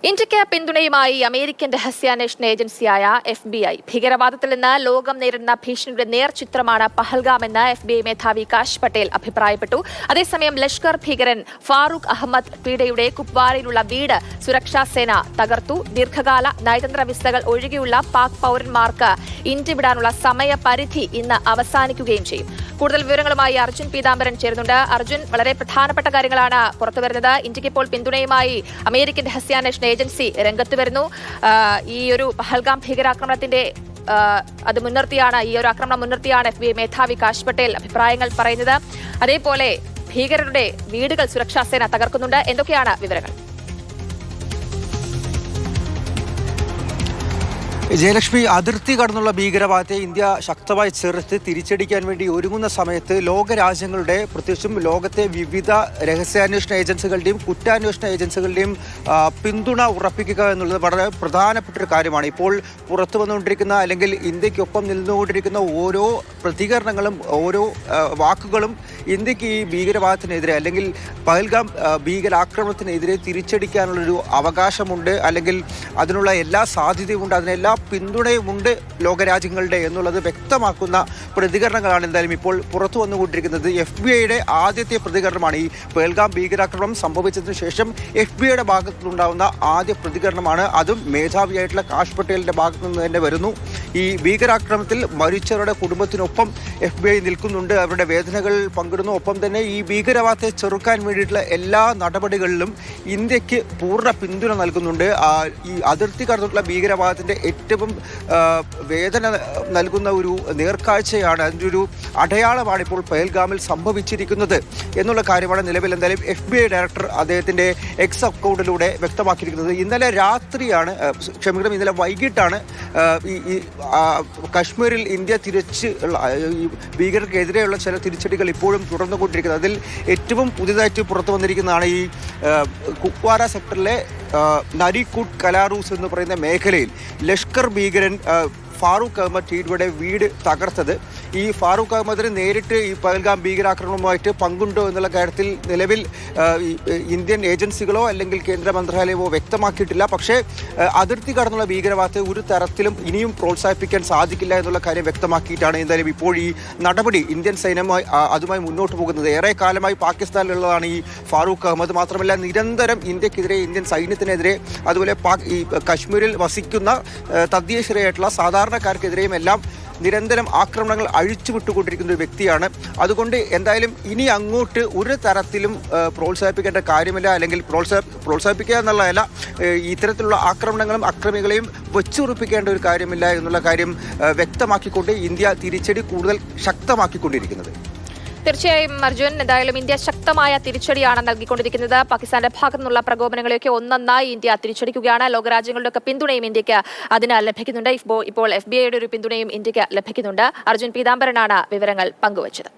ഇന്ത്യക്ക് പിന്തുണയുമായി അമേരിക്കൻ രഹസ്യാന്വേഷണ ഏജൻസിയായ FBI ഭീകരവാദത്തിൽ നിന്ന് ലോകം നേരിടുന്ന ഭീഷണിയുടെ നേർചിത്രമാണ് പഹൽഗാമെന്ന് FBI മേധാവി കാശ് പട്ടേൽ അഭിപ്രായപ്പെട്ടു. അതേസമയം ലഷ്കർ ഭീകരൻ ഫാറൂഖ് അഹമ്മദ് പീഡയുടെ കുപ്വാരയിലുള്ള വീട് സുരക്ഷാ സേന തകർത്തു. ദീർഘകാല നയതന്ത്ര വിസകൾ ഒഴികെയുള്ള പാക് പൌരന്മാർക്ക് ഇന്ത്യ വിടാനുള്ള സമയപരിധി ഇന്ന് അവസാനിക്കുകയും ചെയ്യും. കൂടുതൽ വിവരങ്ങളുമായി അർജുൻ പീതാംബരൻ ചേരുന്നുണ്ട്. അർജുൻ, വളരെ പ്രധാനപ്പെട്ട കാര്യങ്ങളാണ് പുറത്തുവരുന്നത്. ഇന്ത്യക്ക് ഇപ്പോൾ പിന്തുണയുമായി അമേരിക്കൻ രഹസ്യാന്വേഷണ ഏജൻസി രംഗത്ത് വരുന്നു. ഈ ഒരു പഹൽഗാം ഭീകരാക്രമണത്തിന്റെ അത് മുൻനിർത്തിയാണ് ഈ ഒരു ആക്രമണം മുൻനിർത്തിയാണ് FBI മേധാവി കാശ് പട്ടേൽ അഭിപ്രായങ്ങൾ പറയുന്നത്. അതേപോലെ ഭീകരരുടെ വീടുകൾ സുരക്ഷാ സേന തകർക്കുന്നുണ്ട്. എന്തൊക്കെയാണ് വിവരങ്ങൾ? ജയലക്ഷ്മി, അതിർത്തി കടന്നുള്ള ഭീകരവാദത്തെ ഇന്ത്യ ശക്തമായി ചെറുത്ത് തിരിച്ചടിക്കാൻ വേണ്ടി ഒരുങ്ങുന്ന സമയത്ത് ലോകരാജ്യങ്ങളുടെ, പ്രത്യേകിച്ചും ലോകത്തെ വിവിധ രഹസ്യാന്വേഷണ ഏജൻസികളുടെയും കുറ്റാന്വേഷണ ഏജൻസികളുടെയും പിന്തുണ ഉറപ്പിക്കുക എന്നുള്ളത് വളരെ പ്രധാനപ്പെട്ട ഒരു കാര്യമാണ്. ഇപ്പോൾ പുറത്തു വന്നുകൊണ്ടിരിക്കുന്ന അല്ലെങ്കിൽ ഇന്ത്യക്കൊപ്പം നിന്നുകൊണ്ടിരിക്കുന്ന ഓരോ പ്രതികരണങ്ങളും ഓരോ വാക്കുകളും ഇന്ത്യക്ക് ഈ ഭീകരവാദത്തിനെതിരെ അല്ലെങ്കിൽ പഹൽഗാം ഭീകരാക്രമണത്തിനെതിരെ തിരിച്ചടിക്കാനുള്ളൊരു അവകാശമുണ്ട്, അല്ലെങ്കിൽ അതിനുള്ള എല്ലാ സാധ്യതയുമുണ്ട്, അതിനെല്ലാം പിന്തുണയുമുണ്ട് ലോകരാജ്യങ്ങളുടെ എന്നുള്ളത് വ്യക്തമാക്കുന്ന പ്രതികരണങ്ങളാണ് എന്തായാലും ഇപ്പോൾ പുറത്തു വന്നുകൊണ്ടിരിക്കുന്നത്. FBIയുടെ ആദ്യത്തെ പ്രതികരണമാണ് ഈ പഹൽഗാം ഭീകരാക്രമണം സംഭവിച്ചതിന് ശേഷം FBIയുടെ ഭാഗത്തുനിന്നുണ്ടാകുന്ന ആദ്യ പ്രതികരണമാണ്. അതും മേധാവിയായിട്ടുള്ള കാശ് പട്ടേലിന്റെ ഭാഗത്തു നിന്ന് തന്നെ വരുന്നു. ഈ ഭീകരാക്രമണത്തിൽ മരിച്ചവരുടെ കുടുംബത്തിനൊപ്പം FBI നിൽക്കുന്നുണ്ട്, അവരുടെ വേദനകൾ പങ്കിടുന്നു. ഒപ്പം തന്നെ ഈ ഭീകരവാദത്തെ ചെറുക്കാൻ വേണ്ടിയിട്ടുള്ള എല്ലാ നടപടികളിലും ഇന്ത്യക്ക് പൂർണ്ണ പിന്തുണ നൽകുന്നുണ്ട്. ഈ അതിർത്തി കടന്നുള്ള ഭീകരവാദത്തിന്റെ ഏറ്റവും വേദന നൽകുന്ന ഒരു നേർക്കാഴ്ചയാണ്, അതിൻ്റെ ഒരു അടയാളമാണ് ഇപ്പോൾ പഹൽഗാമിൽ സംഭവിച്ചിരിക്കുന്നത് എന്നുള്ള കാര്യമാണ് നിലവിൽ എന്തായാലും FBI ഡയറക്ടർ അദ്ദേഹത്തിന്റെ എക്സ് അക്കൗണ്ടിലൂടെ വ്യക്തമാക്കിയിരിക്കുന്നത്. ഇന്നലെ ഇന്നലെ വൈകിട്ടാണ് ഈ കശ്മീരിൽ ഇന്ത്യ ഈ ഭീകരർക്കെതിരെയുള്ള ചില തിരിച്ചടികൾ ഇപ്പോഴും തുടർന്നുകൊണ്ടിരിക്കുന്നത്. അതിൽ ഏറ്റവും പുതിയതായിട്ട് പുറത്തു വന്നിരിക്കുന്നതാണ് ഈ കുപ്വാര സെക്ടറിലെ നരിക്കുട്ട് കലാറൂസ് എന്ന് പറയുന്ന മേഖലയിൽ ലഷ്കർ ഭീകരൻ ഫാറൂഖ് അഹമ്മദ് പീഡയുടെ വീട് തകർത്തത്. ഈ ഫാറൂഖ് അഹമ്മദിന് നേരിട്ട് ഈ പഹൽഗാം ഭീകരാക്രമണവുമായിട്ട് പങ്കുണ്ടോ എന്നുള്ള കാര്യത്തിൽ നിലവിൽ ഇന്ത്യൻ ഏജൻസികളോ അല്ലെങ്കിൽ കേന്ദ്ര മന്ത്രാലയമോ വ്യക്തമാക്കിയിട്ടില്ല. പക്ഷേ അതിർത്തി കടന്നുള്ള ഭീകരവാദത്തെ ഒരു തരത്തിലും ഇനിയും പ്രോത്സാഹിപ്പിക്കാൻ സാധിക്കില്ല എന്നുള്ള കാര്യം വ്യക്തമാക്കിയിട്ടാണ് എന്തായാലും ഇപ്പോൾ ഈ നടപടി ഇന്ത്യൻ സൈന്യമായി അതുമായി മുന്നോട്ട് പോകുന്നത്. ഏറെ കാലമായി പാകിസ്ഥാനിലുള്ളതാണ് ഈ ഫാറൂഖ് അഹമ്മദ്. മാത്രമല്ല നിരന്തരം ഇന്ത്യക്കെതിരെ, ഇന്ത്യൻ സൈന്യത്തിനെതിരെ, അതുപോലെ ഈ കശ്മീരിൽ വസിക്കുന്ന തദ്ദേശീയരായിട്ടുള്ള സാധാരണക്കാർക്കെതിരെയും എല്ലാം നിരന്തരം ആക്രമണങ്ങൾ അഴിച്ചുവിട്ടുകൊണ്ടിരിക്കുന്ന ഒരു വ്യക്തിയാണ്. അതുകൊണ്ട് എന്തായാലും ഇനി അങ്ങോട്ട് ഒരു തരത്തിലും പ്രോത്സാഹിപ്പിക്കേണ്ട കാര്യമില്ല, അല്ലെങ്കിൽ പ്രോത്സാഹിപ്പിക്കുക എന്നുള്ളതല്ല, ഇത്തരത്തിലുള്ള ആക്രമണങ്ങളും അക്രമികളെയും വെച്ചുറപ്പിക്കേണ്ട ഒരു കാര്യമില്ല എന്നുള്ള കാര്യം വ്യക്തമാക്കിക്കൊണ്ട് ഇന്ത്യ തിരിച്ചടി കൂടുതൽ ശക്തമാക്കിക്കൊണ്ടിരിക്കുന്നത്. തീർച്ചയായും അർജുൻ, എന്തായാലും ഇന്ത്യ ശക്തമായ തിരിച്ചടിയാണ് നൽകിക്കൊണ്ടിരിക്കുന്നത്. പാകിസ്ഥാന്റെ ഭാഗത്തു നിന്നുള്ള പ്രകോപനങ്ങളെയൊക്കെ ഒന്നൊന്നായി ഇന്ത്യ തിരിച്ചടിക്കുകയാണ്. ലോകരാജ്യങ്ങളുടെ ഒക്കെ പിന്തുണയും ഇന്ത്യക്ക് അതിനാൽ ലഭിക്കുന്നുണ്ട്. ഇപ്പോൾ FBIയുടെ ഒരു പിന്തുണയും ഇന്ത്യക്ക് ലഭിക്കുന്നുണ്ട്. അർജുൻ പീതാംബരനാണ് വിവരങ്ങൾ പങ്കുവച്ചത്.